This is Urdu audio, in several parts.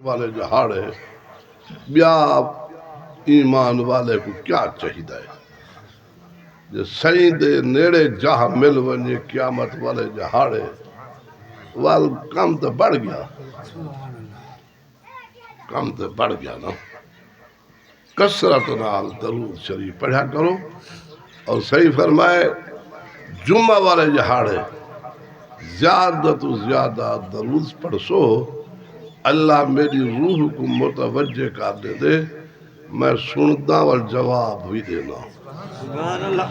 والے جہاڑے بیا ایمان والے کو کیا چاہیے جو سائیں دے نیڑے جہاں مل ونجے قیامت والے جہاڑے وال کم تو بڑھ گیا، کم تو بڑھ گیا نا۔ کثرت نال درود شریف پڑھا کرو، اور صحیح فرمائے جمعہ والے جہاڑے زیادہ تو زیادہ درود پڑھسو، اللہ میری روح کو متوجہ کر دے میں سندا اور جواب بھی دینا۔ سبحان اللہ۔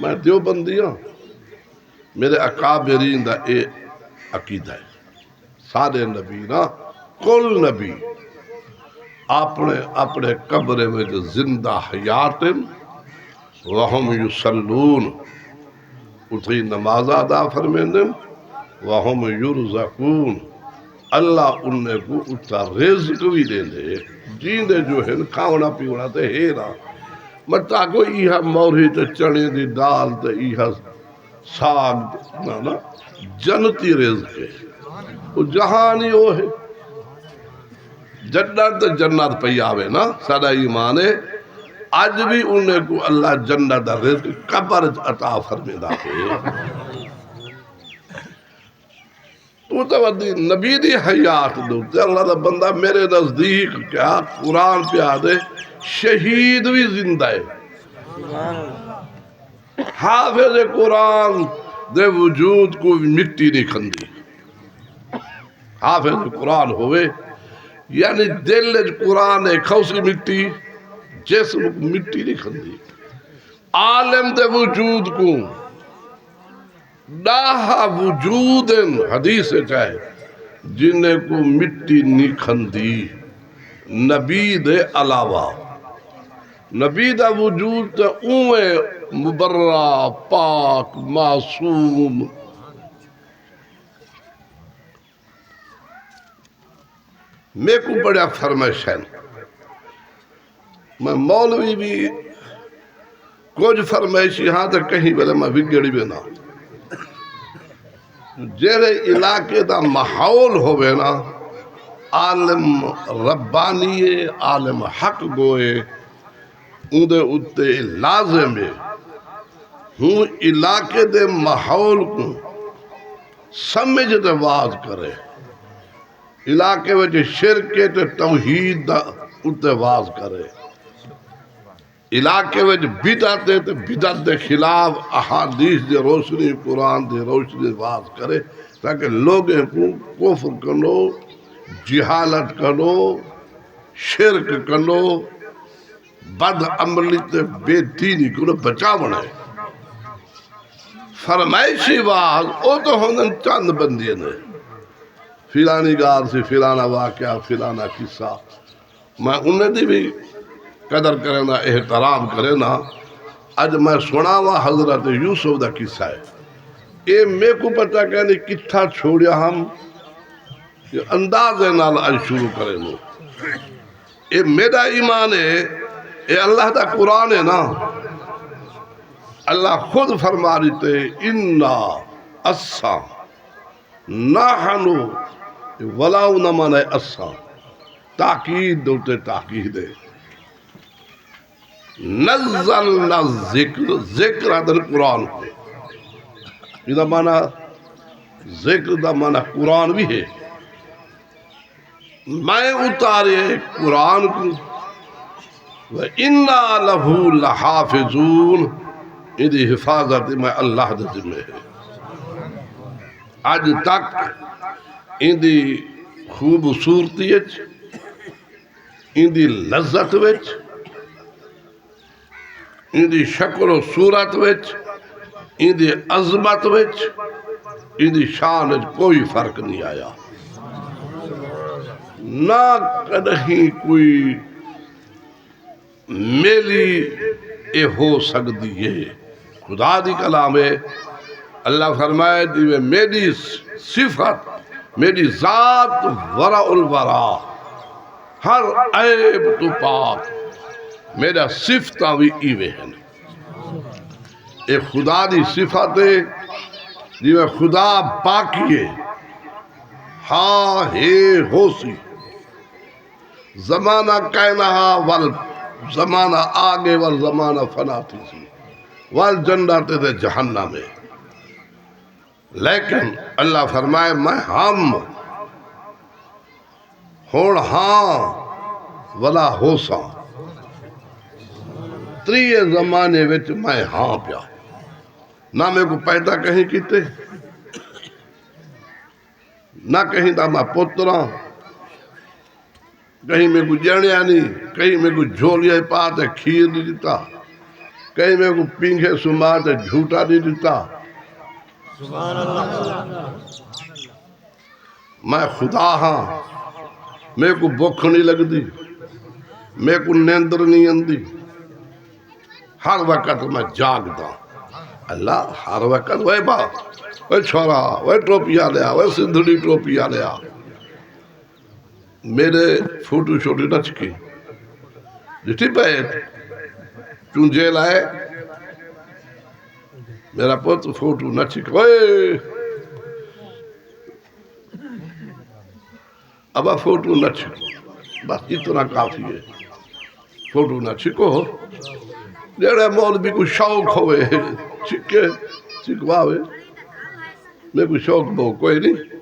میں دیوبندی ہوں، میرے اکابرین دا اے عقیدہ ہے، سارے نبی نا کل نبی اپنے اپنے قبرے میں جو زندہ حیات وہم یصلون اتھی نماز ادا فرمیندے وہم یرزقون اللہ انہیں کو اتھا رزق بھی دے دے جیندے جو ہے کھاونا پیونا تے ہیرا مطا کو ایہا موری تے چنے دی دال تے ایہا ساگ نا جنتی رزق ہے وہ جہانی ہو ہے جنت جنت پہ آوے نا سادہ ایمان ہے آج بھی انہیں کو اللہ جنت دا رزق قبر عطا فرمیدہ ہے۔ تو ودی نبی دی حیات دو اللہ دا بندہ میرے نزدیک کیا قرآن پہ آدھے شہید بھی زندہ ہے، حافظ قرآن دے وجود کو مٹی نہیں کھندی، حافظ قرآن ہوئے یعنی دل قرآن کھوسی مٹی جسم مٹی نہیں کھندی، عالم دے وجود کو ڈاہا وجود حدیث چاہے جنہیں کو مٹی نہیں کھندی نبی دے علاوہ، نبی دا وجود تے اوے مبرہ پاک معصوم میں کو بڑا فرمائش ہے میں مولوی بھی کچھ فرمائش یہاں تک کہیں بلے میں بگڑی بھی نہ جیرے علاقے دا ماحول ہوئے نا عالم ربانی ہے عالم حق گوئے اندے اتے لازم ہے ہوں علاقے دے ماحول کو سمجھ دے واز کرے علاقے وچ شرک تے توحید دا اتے واز کرے علاقے وچ بدعت تے بدعت دے خلاف احادیث دے روشنی قرآن دے روشنی واز کرے تاکہ لوگیں کو کفر کنو جہالت کنو شرک کنو بد عملی تے بے دینی کنو بچا بنائے فرمائشی واز او تو ہوندن چند بندی نے فلانی گار سے فلانا واقعہ فلانا قصہ میں انہیں دی بھی قدر کرے نا احترام کرے نا اج میں سنا وا حضرت یوسف دا قصہ ہے اے میں کو پتہ کہنے کتھا چھوڑیا ہم یہ انداز نال اج شروع کرے نو اے میرا ایمان ہے اے اللہ دا قرآن ہے نا اللہ خود فرما دیتے انا اسا نحنو ولاو نمانے اسا تاکید دوتے تاکید ہے نزلنا ذکر ذکر آدھر قرآن کو یہ دا معنی ذکر دا معنی قرآن بھی ہے میں اتارے قرآن کو وَإِنَّا لَهُ لَحَافِظُونَ یہ حفاظت میں اللہ دے ذمہ ہے آج تک ان دی خوبصورتی ان دی لذت وچ ان دی شکل و صورت وچ ان دی عظمت وچ ان دی شان وچ کوئی فرق نہیں آیا نہ کدہیں کوئی میلی اے ہو سکتی ہے خدا دی کلام ہے اللہ فرمائے دیوے میری صفت میری ذات ورع الورا ہر عیب تو پاک میرا صفتہ بھی ایوے ہیں اے خدا دی صفت ہے دیوے خدا پاکی ہے ہا ہے ہوسی زمانہ کہنا ول زمانہ آگے ول زمانہ فنا تھی سی ول جنت دے جہنم میں. لیکن اللہ فرمائے میں ہم ہون ہاں ولا ہو سا تریے زمانے وچ میں ہاں پیا نہ میں کو پیدا کہیں کیتے نہ کہیں دا میں پتراں کہیں میں کو جڑیا نہیں کہیں میں کو جھولیا پاتے کھیر نہیں دیتا کہیں میں کو پینگے سماتے جھوٹا نہیں دیتا میں خدا ہاں میں کو بھوک نہیں لگ دی میں کو نیندر نہیں اندی ہر وقت میں جاگ دا اللہ ہر وقت وے با وے چھوڑا وے ٹوپیا لیا وے سندھڑی ٹوپیا لیا میرے فوٹو شوٹو نہ چکی جٹی بیت چونجے لائے میرا پوت فوٹو نہ چک وے ابا فوٹو نہ چھکو بس اتنا کافی ہے فوٹو نہ چھکو جڑے مولوی کو شوق ہوئے چھکے چھکواوے میں کو شوق بہو کوئی نہیں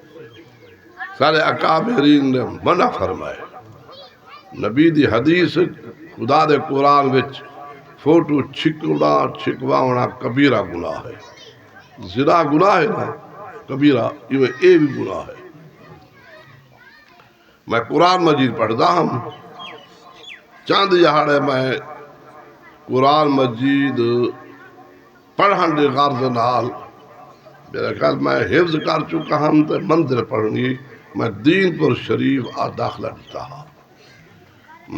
سارے اکابرین نے منع فرمائے نبی دی حدیث خدا دے قرآن وچ فوٹو چھکنا چھکواونا کبیرہ گناہ ہے زنا گناہ ہے نا کبیرہ یہ بھی گناہ ہے میں قرآن مجید پڑھتا ہوں چاند جہاڑے میں قرآن مجید پڑھن دے غرض نال میرا خیال میں حفظ کر چکا ہوں تو مندر پڑھنی میں دین پر شریف داخلہ دیتا ہوں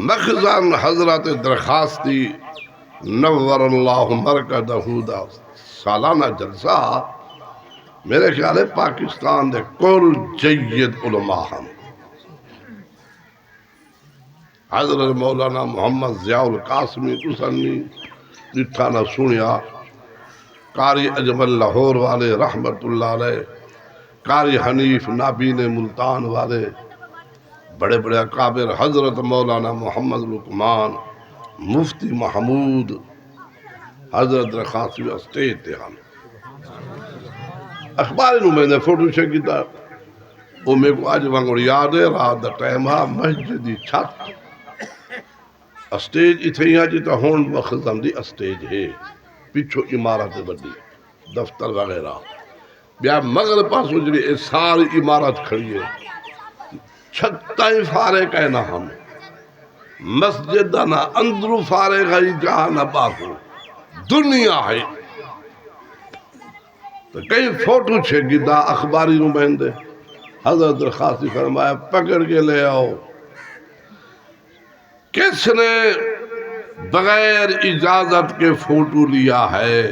مخزن حضرت درخواستی نور اللہ مرکزہ دا سالانہ جلسہ میرے خیال ہے پاکستان دے کل جید علماء ہم حضرت مولانا محمد ضیاء القاسمی تسنی جتھا نہ سنیا قاری اجمل لاہور والے رحمت اللہ علیہ قاری حنیف نابین ملتان والے بڑے بڑے اکابر حضرت مولانا محمد لقمان مفتی محمود حضرت رخاصی اسٹیج تے ہم اخبار میں نے فوٹو چکیتا وہ میرے کو آج وانگوڑ یاد ہے رات دا ٹائم ہا مسجدی چھت اسٹیج اتھے جیتا ہون مخزن دی اسٹیج ہے پیچھو عمارت بڑی دفتر وغیرہ بیا مغل پاس جڑی ساری عمارت کھڑی ہے چھتائیں فارے کہنا ہم مسجد نہ اندرو فارے گئی جہاں نہ باہو دنیا ہے تو کئی فوٹو چھگی دا اخباری نمائندے حضرت درخواستی فرمایا پکڑ کے لے آؤ کس نے بغیر اجازت کے فوٹو لیا ہے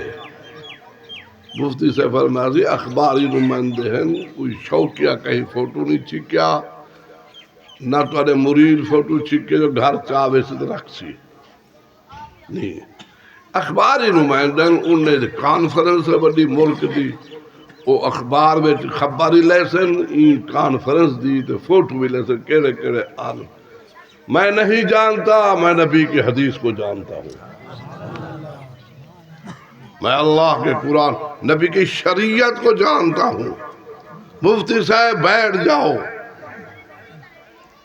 مفتی سے فرمایا اخباری نمائندے ہیں کوئی شوقیہ کہیں فوٹو نہیں چھکیا نہ تو مرید فوٹو چھکے جو گھر چاہوے سے رکھ سی نہیں اخباری نمائندے انہیں کانفرنس بڑی ملک دی وہ اخبار میں خبری لے سن این کانفرنس دی تو فوٹو بھی لے سن کیڑے کیڑے آن میں نہیں جانتا میں نبی کی حدیث کو جانتا ہوں میں اللہ کے قرآن نبی کی شریعت کو جانتا ہوں مفتی صاحب بیٹھ جاؤ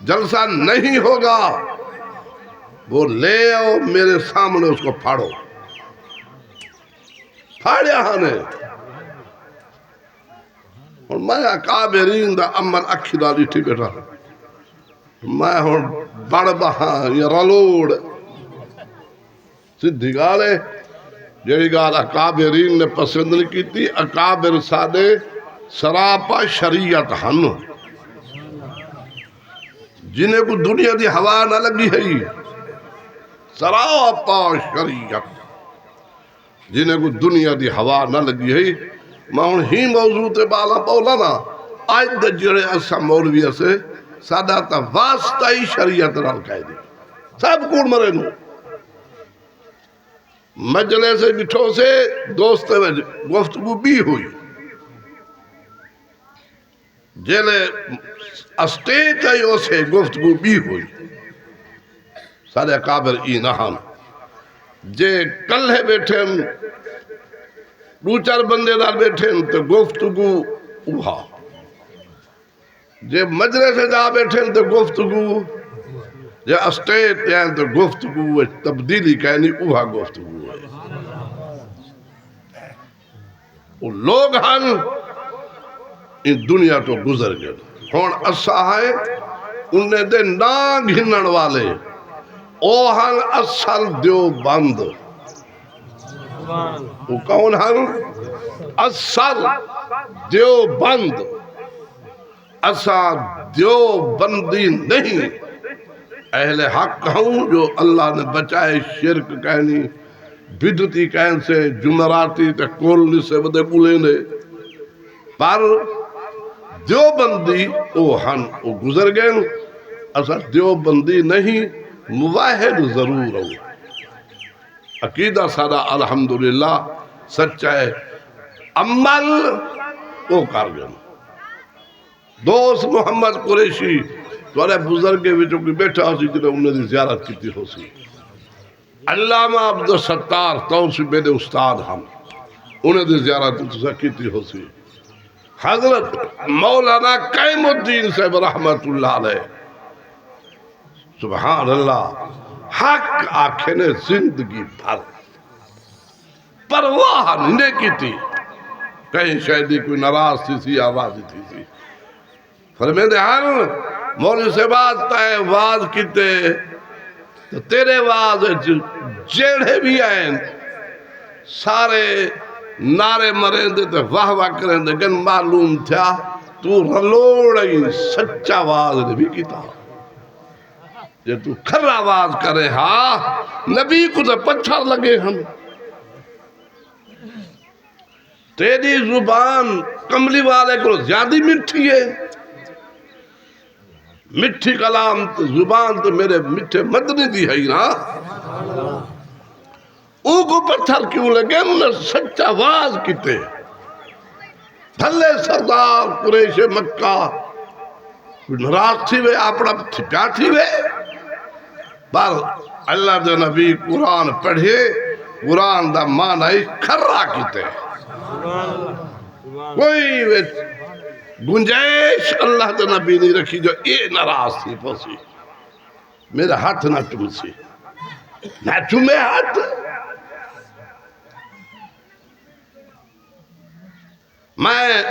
جلسہ نہیں ہوگا وہ لے آؤ میرے سامنے اس کو پھاڑو پھاڑیا ہانے اور میں اکابرین دا امن اکھی دالی ٹھیک بیٹھا میں ہوں بڑ بہاں یا رلوڑ سدھی گالے جیڑی گال اکابرین نے پسند نہیں کی تھی اکابر سادے سراپا شریعت ہن جنہیں کو دنیا دی ہوا نہ لگی ہے سراپا شریعت جنہیں کو دنیا دی ہوا نہ لگی ہے میں ہوں ہی موضوع تے بالا پولا نا آج دا جڑے اسا مولوی اسے سادہ تا واسطہ ہی شریعت نال کہہ دی سب کون مرے نو مجلے سے بٹھو سے دوست میں گفتگو بھی ہوئی جیلے اسٹیج آئی اسے گفتگو بھی ہوئی سارے اکابر ای نہان جے کلے بیٹھے دو چار بندے نال بیٹھے تو گفتگو اوہا جے مجلس جا بیٹھے تو گفتگو جے اسٹیج تے تو گفتگو تبدیلی کہنی اوہا گفتگو ہے وہ لوگ ہن ان دنیا تو گزر گئے ہون اسا ہے انہیں دے نا گھنن والے او ہن اصل دیوبند وہ کون ہن اصل دیوبند اسا دیوبندی نہیں اہل حق ہوں جو اللہ نے بچائے شرک کہنی بدتی کہن سے جمعراتی تے کولنی سے بدے بولے نے پر دیوبندی او ہن او گزر گئے اسا دیوبندی نہیں مواحد ضرور ہو عقیدہ سارا الحمدللہ سچا ہے عمل او کر گئے دوست محمد قریشی توڑے بزرگے وچوں کی بیٹھا ہو سی جنہیں انہیں دی زیارت کیتی ہو سی علامہ عبدالستار توسی میرے استاد ہم انہیں دی زیارت کیتی ہو سی حضرت مولانا قائم الدین صاحب رحمت اللہ علیہ سبحان اللہ حق آنکھیں نے زندگی بھر پرواہ نہیں کی تھی کہیں شاید کوئی ناراض تھی سی آواز تھی سی فرمائے دے ہر مولوی سے بات تائے واز کیتے تو تیرے واز جیڑے بھی آئیں سارے نعرے مریں دے تو واہ واہ کریں دے گن معلوم تھا تو رلوڑی سچا واز نے بھی کیتا جے تو کھر آواز کرے ہاں نبی کو تو پتھر لگے ہم تیری زبان کملی والے کو زیادہ مٹھی ہے مٹھی کلام تو زبان تو میرے مٹھے مدنی دی ہے نا او کو پتھر کیوں لگے انہیں سچا واز کیتے بھلے سردار قریش مکہ نراز تھی وے اپنا پیا تھی وے بار اللہ دے نبی قرآن پڑھے قرآن دا معنی کھرا کیتے کوئی وے گنجائش اللہ دے نبی نہیں رکھی جو اے ناراض تھی پوسی میرا ہاتھ نہ چوم سی نہ چومے ہاتھ میں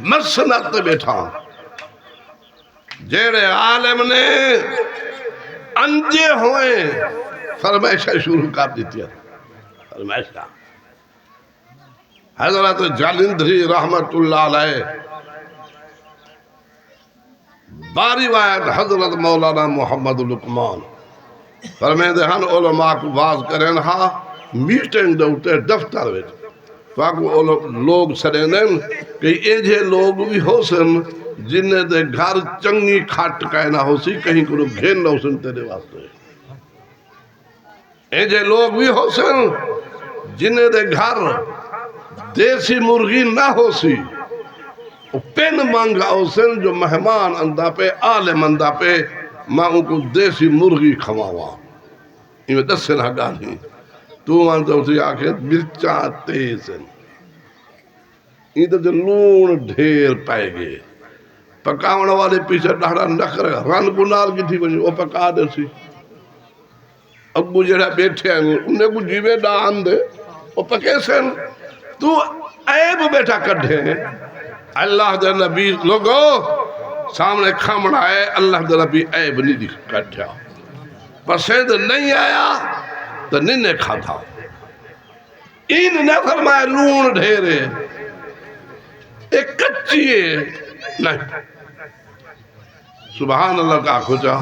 مسند تے بیٹھا جیڑے عالم نے انجے ہوئے فرمائشہ شروع کر دیتی ہے فرمائشہ حضرت جالندری رحمت اللہ علیہ باری وائد حضرت مولانا محمد لقمان فرمائے دے ہن علماء کو باز کریں ہاں میٹنگ دوتے دفتر ویٹ تو آگو لوگ سرینن کہ ایجھے لوگ بھی ہو سن جنہیں دے گھر چنگی کھاٹ کہنا ہو سی کہیں کو گھین نہ ہو سن تیرے واسطے ایجھے لوگ بھی ہو سن جنہیں دے گھر دیسی مرغی نہ ہو سی پین مانگا ہو سن جو مہمان اندہ پہ عالم اندہ پہ ماں ان کو دیسی مرغی کھواوا انہیں دس سے نہ گالی تو مانتا ہوتی آنکھیں مرچاں تیز ہیں انہیں تو لون ڈھیر پائے گئے پکاوڑ والے پیچھے ڈاڑا نکھ رہے رن گنال کی تھی وہ پکا دے سی ابو جڑا بیٹھے ہیں انہیں کو جیوے ڈان دے وہ پکے سن تو عیب بیٹھا کڈھے اللہ دے نبی لوگو سامنے کھامڑا ہے اللہ دے نبی عیب نہیں دکھ کڈھا پسند نہیں آیا تو نہیں کھاتا ان نے فرمایا لون ڈھیرے ایک کچی ہے نہیں سبحان اللہ کا کھوچا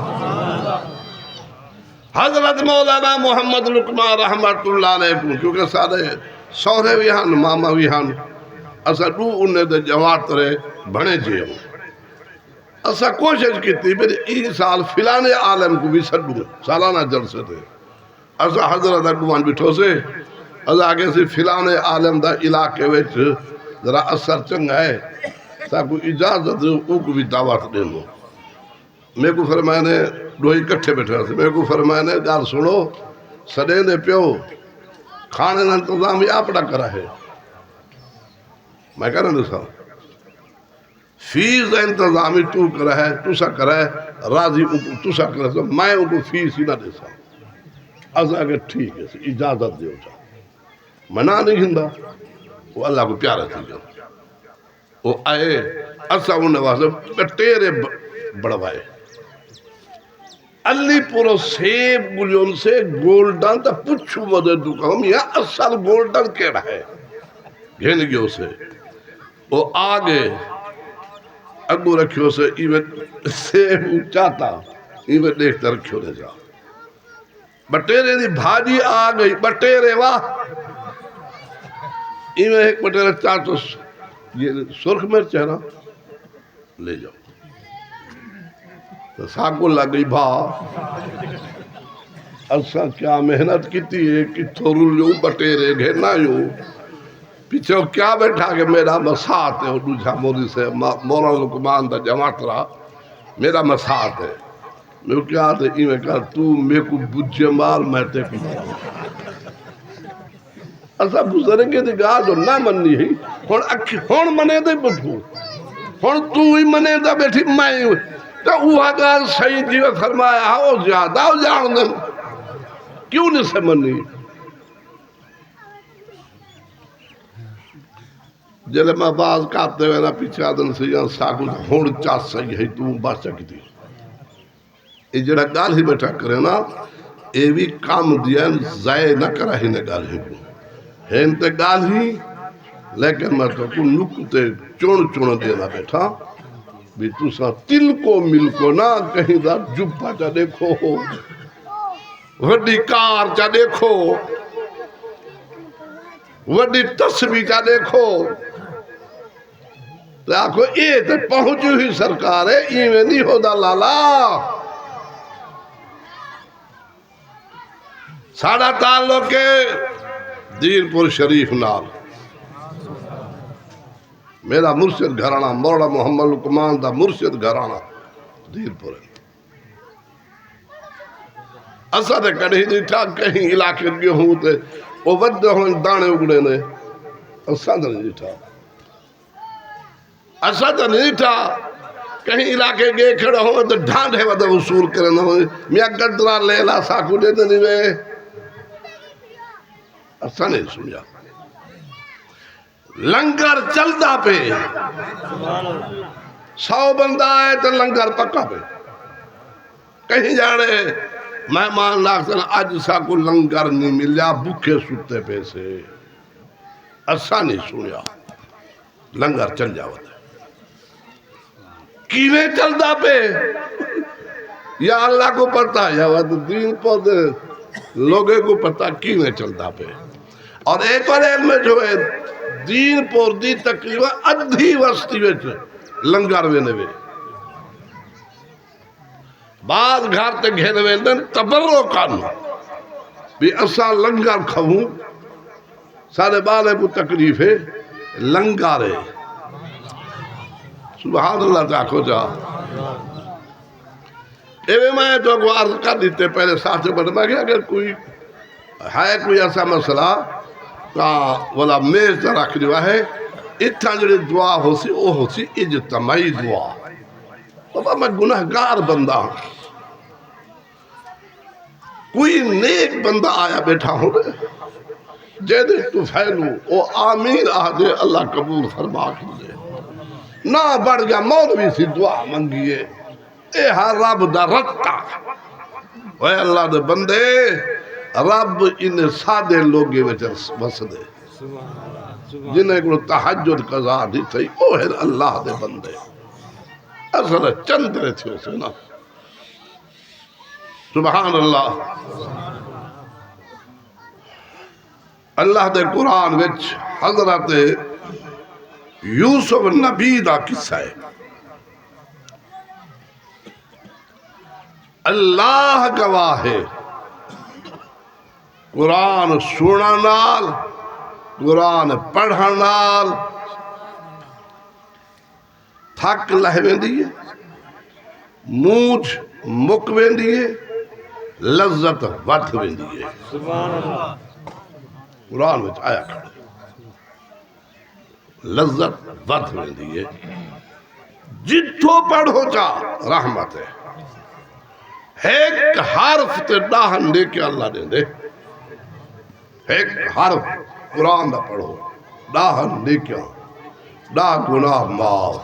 حضرت مولانا محمد لقمان رحمت اللہ علیہ کیونکہ سارے سورے بھی ہن ماما بھی ہن اسا دو انہیں دے جوات رہے بھنے جے ہوں اسا کوشش کی تھی میرے ایک سال فلانے عالم کو بھی سڈوں سالانہ جلسے تھے اسا حضرت اگوان بٹھو سے اسا آگے سے فلانے عالم دا علاقے ویچ ذرا اثر چنگا ہے ساکو اجازت دے او کو بھی دعوت دینو میں کو فرمایا نے دوئی کٹھے بیٹھے رہے میں کو فرمایا نے گال سنو سڑے نے پیو کھانے کا انتظام یہ آپ کرا ہے میں کہہ رہا ہوں فیس کا انتظام تو کرا ہے تو سا کرا ہے راضی تو سا کرا ہے میں ان کو فیس ہی نہ دے سا از اگر ٹھیک ہے اجازت دے جا منع نہیں ہندا وہ اللہ کو پیارا تھی گا وہ آئے اسا انہیں واسطے ٹیرے بڑھوائے علی پورو سیب گلیون سے گولڈن تا پچھو مدد دکھاؤں یا اصل گولڈن کیڑا ہے گھن گئے سے وہ آگے اگو رکھیو سے ایویں سیب چاہتا ایویں دیکھتا رکھیو دے جا بٹیرے دی بھاجی آ گئی بٹیرے واہ ایویں ایک بٹیرے چاہتا یہ سرخ مرچ ہے نا لے جاؤ ساکو لگ گئی بھا اسا کیا محنت کیتی ہے کہ تھورو لیوں بٹیرے گھینا یوں پیچھے کیا بیٹھا کہ میرا مساعت ہے دوجھا موری سے مولا لکمان دا جماعت رہا میرا مساعت ہے میں کیا آتے ہی میں کہا تو میں کو بجھے مال میں تے کی اسا بزرگے دی گاہ جو نہ مننی ہی ہون منے دے بٹھو ہون تو ہی منے دے بیٹھی میں تو اوہا گال سید جی فرمایا ہو زیادہ ہو جان دن کیوں نہیں سے منی جلے میں باز کہتے ہوئے نا پیچھے آدن سے یہاں ساکو ہون چاہ سہی ہے تو بات چاہ کی تھی یہ جڑا گال ہی بیٹھا کرے نا یہ بھی کام دیا زائے نہ کرا ہی نے گال ہی کو ہے انتے گال ہی لیکن میں تو کو نکتے چون چون دینا بیٹھا بھی تو سا تل کو مل کو نا کہیں دا جبا چا دیکھو وڈی کار چا دیکھو وڈی تسبیح چا دیکھو آخو اے تے پہنچو ہی سرکار ہے ایویں نہیں ہو دا لالا ساڑھا تعلق کے دین پور شریف نال میرا مرشد گھرانا مولا محمد لکمان دا مرشد گھرانا دیر پورے اسا تے کڑھی دیٹھا کہیں علاقے گئے ہوں تے وہ ودے ہوں دانے اگڑے نے اسا تے نہیں دیٹھا اسا تے نہیں دیٹھا کہیں علاقے گئے کھڑے ہوں تے ڈھانڈے ودے وصول کرنے ہوں میاں گدرہ لیلا ساکو دے دے وے اسا نہیں سمجھا لنگر چلدا پہ 100 بندہ آئے تو لنگر پکا پہ کہیں جاڑے مہمان ناکسن آج سا کو لنگر نہیں ملیا بکھے ستے پہ سے اسا نہیں سنیا لنگر چل جاوت ہے کیویں چلدا پہ یا اللہ کو پتا یا دین پودے لوگے کو پتا کیویں چلدا پہ اور ایک اور علم جو ہے دین پور دی تقریبا ادھی وسطی ویچ لنگر وینے وے بعض گھر تے گھینے ویندن تبرو کن بھی اسا لنگر کھوں سارے بالے کو تکلیف ہے لنگارے سبحان اللہ تاکو جا ایوے میں تو کو عرض کر دیتے پہلے ساتھ بڑھ میں کہ اگر کوئی ہے کوئی ایسا مسئلہ والا میز رکھ دیا ہے اتنا جڑی دعا ہو سی او ہو سی اجتماعی دعا بابا میں گناہگار بندہ ہوں کوئی نیک بندہ آیا بیٹھا ہوں جیدے تو پھیلو او آمین آدھے اللہ قبول فرما کیجئے نہ بڑھ گیا مولوی سی دعا منگیے اے ہاں رب دا رتا اے اللہ دے بندے رب انہیں سادے لوگے وچر بس دے جنہیں کو تحجد قضا دی تھی او ہے اللہ دے بندے اصلا چند رہے تھے اسے نا سبحان اللہ اللہ دے قرآن وچ حضرت یوسف نبی دا قصہ ہے اللہ گواہ ہے قرآن سونا نال قرآن پڑھا نال حق لہ ویندی ہے، مونچھ مک ویندی ہے، لذت وٹھ ویندی ہے۔ سبحان اللہ۔ قرآن میں آیا کھڑا لذت وٹھ ویندی ہے، جتھو پڑھو چا رحمت ہے۔ ایک حرف تے ڈاہن دے کے اللہ دے دے، ایک حرف قرآن دا پڑھو ڈاہن دے کے ڈاہ گناہ معاف،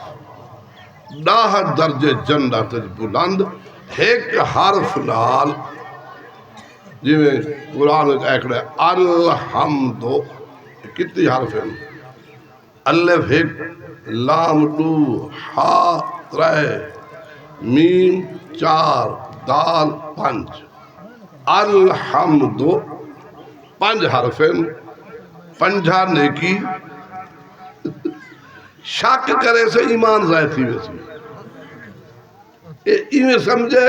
ڈاہ درجے جنت بلند ایک حرف نال۔ جی میں قرآن ایکڑے الحمد کتنی حرف ہیں؟ الف ایک، لام دو، ہا ترے، میم چار، دال پنج، الحمد پنج حرف ہیں، پنجا نیکی۔ شک کرے سے ایمان ضائع تھی ویسی، ایویں سمجھے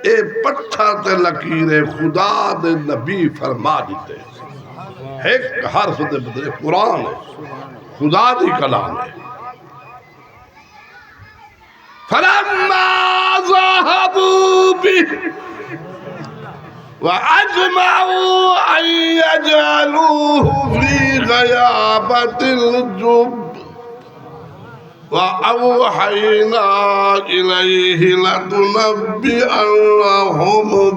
اے پتھر تے لکیر خدا دے نبی فرما دیتے، ایک حرف دے بدلے قرآن ہے، خدا دی کلام ہے۔ فَلَمَّا ذَهَبُوا بِهِ وَأَجْمَعُوا أَن يَجْعَلُوهُ فِي غَيَابَةِ الْجُبِّ وَأَوْحَيْنَا إِلَيْهِ لَتُنَبِّئَنَّهُم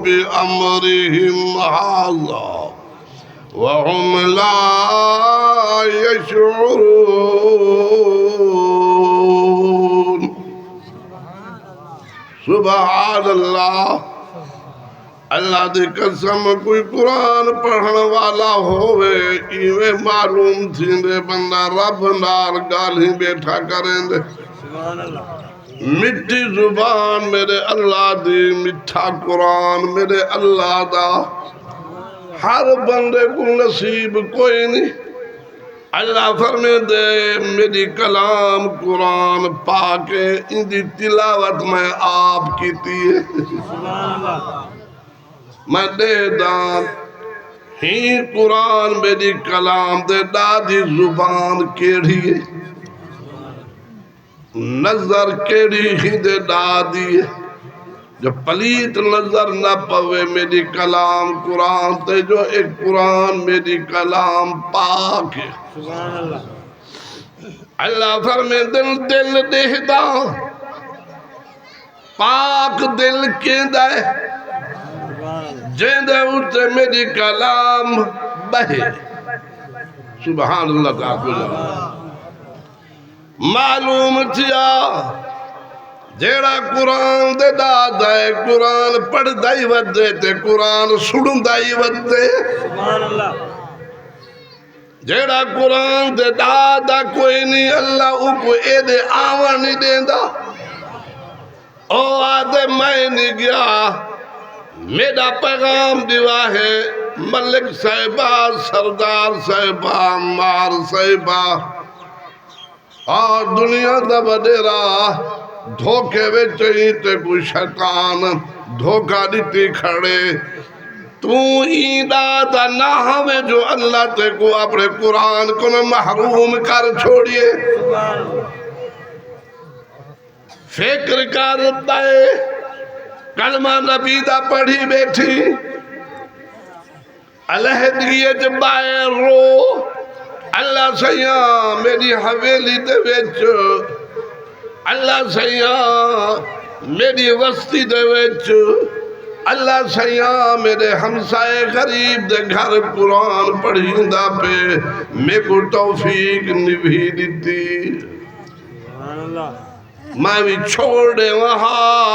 بِأَمْرِهِمْ هَٰذَا وَهُمْ لَا يَشْعُرُونَ۔ سبحان اللہ۔ اللہ دی قسم کوئی قرآن پڑھن والا ہوئے ایویں معلوم تھیندے بندہ رب نال گالی بیٹھا کریں دے۔ مٹھی زبان میرے اللہ دی، مٹھا قرآن میرے اللہ دا، ہر بندے کو نصیب کوئی نہیں۔ اللہ فرمے دے میری کلام قرآن پاک ان دی تلاوت میں آپ کیتی ہے۔ میں دے دان ہی قرآن میری کلام دے دادی زبان کیڑی ہے، نظر کیڑی ہی دے دادی ہے، جو پلیت نظر نہ پوے میری کلام قرآن تے، جو ایک قرآن میری کلام پاک ہے۔ اللہ فرمے دل دے دا پاک دل کے دے جیندے اٹھے میری کلام بہے۔ سبحان اللہ تعالیٰ۔ معلوم تھیا جیڑا قرآن دے دادا ہے، قرآن پڑھ دائی ودے تے قرآن سڑن دائی ودے۔ جیڑا قرآن دے دادا کوئی نہیں، اللہ او کو اے دے آوان نہیں دیندہ۔ او آدھے میں نہیں گیا، میرا پیغام دیوا ہے ملک صاحبہ، سردار صاحبہ، مار صاحبہ، اور دنیا دا وڈیرا دھوکے وچ ہی تے کوئی شیطان دھوکہ دیتی کھڑے۔ تو ایندہ دا نہ ہمیں جو اللہ تے کو اپنے قرآن کو محروم کر چھوڑیے۔ فکر کرتا ہے کلمہ نبی دا پڑھی بیٹھی، علیحدگیت باہر رو، اللہ سیاں میری حویلی دے وچ، اللہ سیاں میری وستی دے وچ، اللہ سیاں میرے ہمسائے غریب دے گھر قرآن پڑھیندہ پہ میں کو توفیق نبھی دیتی۔ میں بھی چھوڑ دے وہاں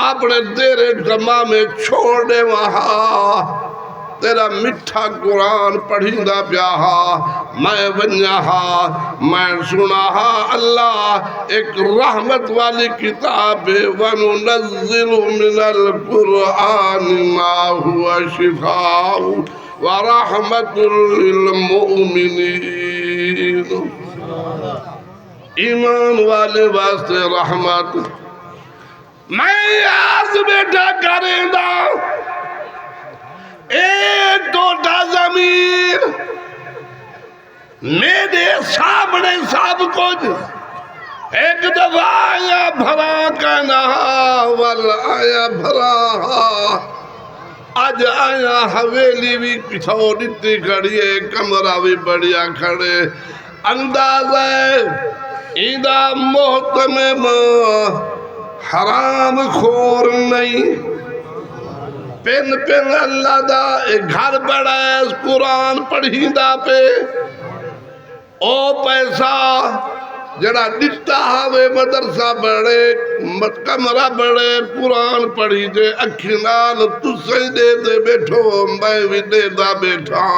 اپنے تیرے جمع میں، چھوڑ دے وہاں تیرا مٹھا قرآن پڑھیندہ پیاہا، میں ونیاہا، میں سناہا۔ اللہ ایک رحمت والی کتاب وَنُنَزِّلُ مِنَ الْقُرْآنِ مَا هُوَ شِفَاءٌ وَرَحْمَةٌ لِّلْمُؤْمِنِينَ۔ ایمان والے واسطے رحمت۔ میں آج بیٹھا کریں دا ایک ٹوٹا زمین میرے سامنے سب کچھ ایک دفعہ آیا بھرا کہنا ول آیا بھرا اج آیا حویلی بھی پچھو ڈٹی کھڑی ہے کمرہ بھی بڑھیا کھڑے انداز ہے ایدہ محتمم حرام خور نہیں پن اللہ دا گھر بڑا ہے قرآن پڑھی دا پہ او پیسہ جڑا ڈٹا ہوئے مدرسہ بڑے کمرہ بڑے قرآن پڑھی دے اکھنال تو سجدے دے بیٹھو میں بھی دے دا بیٹھا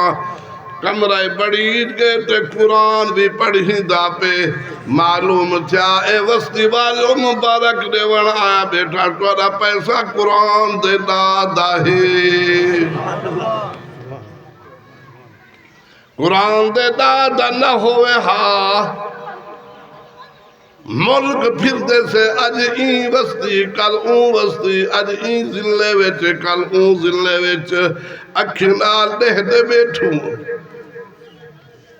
کمرہ بڑی گئے تے قرآن بھی پڑھی دا پہ معلوم تھا اے وسطی والوں مبارک دے وڑا آیا بیٹھا توڑا پیسہ قرآن دے دا ہے قرآن دے دا نہ ہوئے ہاں ملک پھردے سے اج این وسطی کل اون وسطی اج این ضلع وچ کل اون ضلع وچ اکھیں نال دہ دے بیٹھوں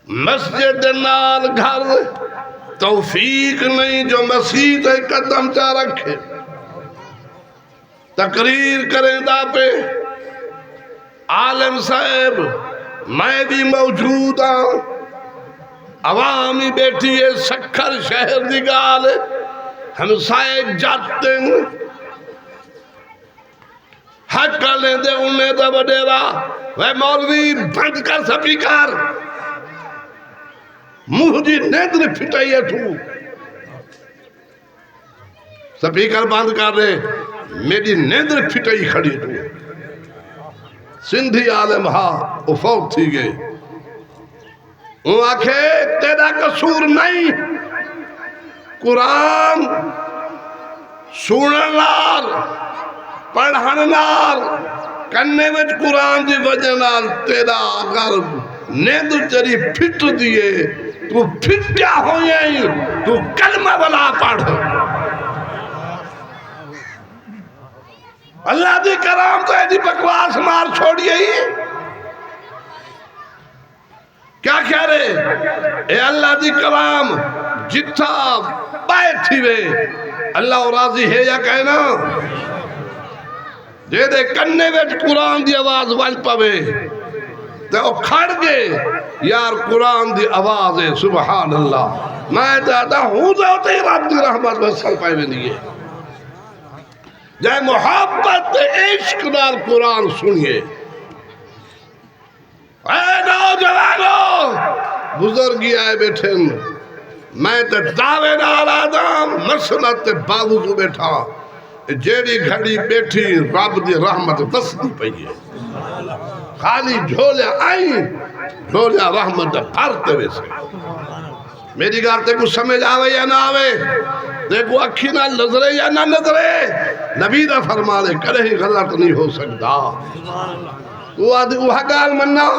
مسجد نال گھر توفیق نہیں جو مسجد قدم چا رکھے تقریر کریں دا پہ عالم صاحب میں بھی موجود ہوں عوامی بیٹھی ہے سکھر شہر دی گال ہم سائے جاتے ہیں حق لیں دے انہیں دا وڈیرا وہ مولوی بند کر سپیکر مجھے نیندر پھٹائی ہے تو سپیکر بند کر رہے میری نیندر پھٹائی کھڑی تو سندھی عالم ہاں وہ فوت تھی گئے وہ آنکھیں تیرا قصور نہیں قرآن سنن نال پڑھن نال کنے وچ قرآن دی وجہ نال تیرا اگر نیند تیری پھٹ دیے تو پھٹیا ہوئے تو کلمہ بلا پڑھ اللہ دی کرام تو ایسی بکواس مار چھوڑیے ہی کیا کہہ رہے اے اللہ دی کلام جتھا بیٹھی وے اللہ راضی ہے یا کہنا دے دے کنے ویٹ قرآن دی آواز وال پاوے تے او کھڑ گئے یار قرآن دی آواز ہے سبحان اللہ میں دادا ہوں دے رب دی رحمت وصل پائے میں دیئے جائے محبت عشق نال قرآن سنیے اے نوجوانو بزرگی آئے بیٹھے میں تے دعوے نال آدم مسلط باوضو بیٹھا جیڑی گھڑی بیٹھی رب دی رحمت وسدی پئی ہے خالی جھولے آئیں جھولے رحمت بھرتے ویسے میری گارتے کو سمجھ آوے یا نہ آوے دیکھو اکھی نہ نظرے یا نہ نظرے نبی دا فرمانے کرے ہی غلط نہیں ہو سکتا وہ گال مننا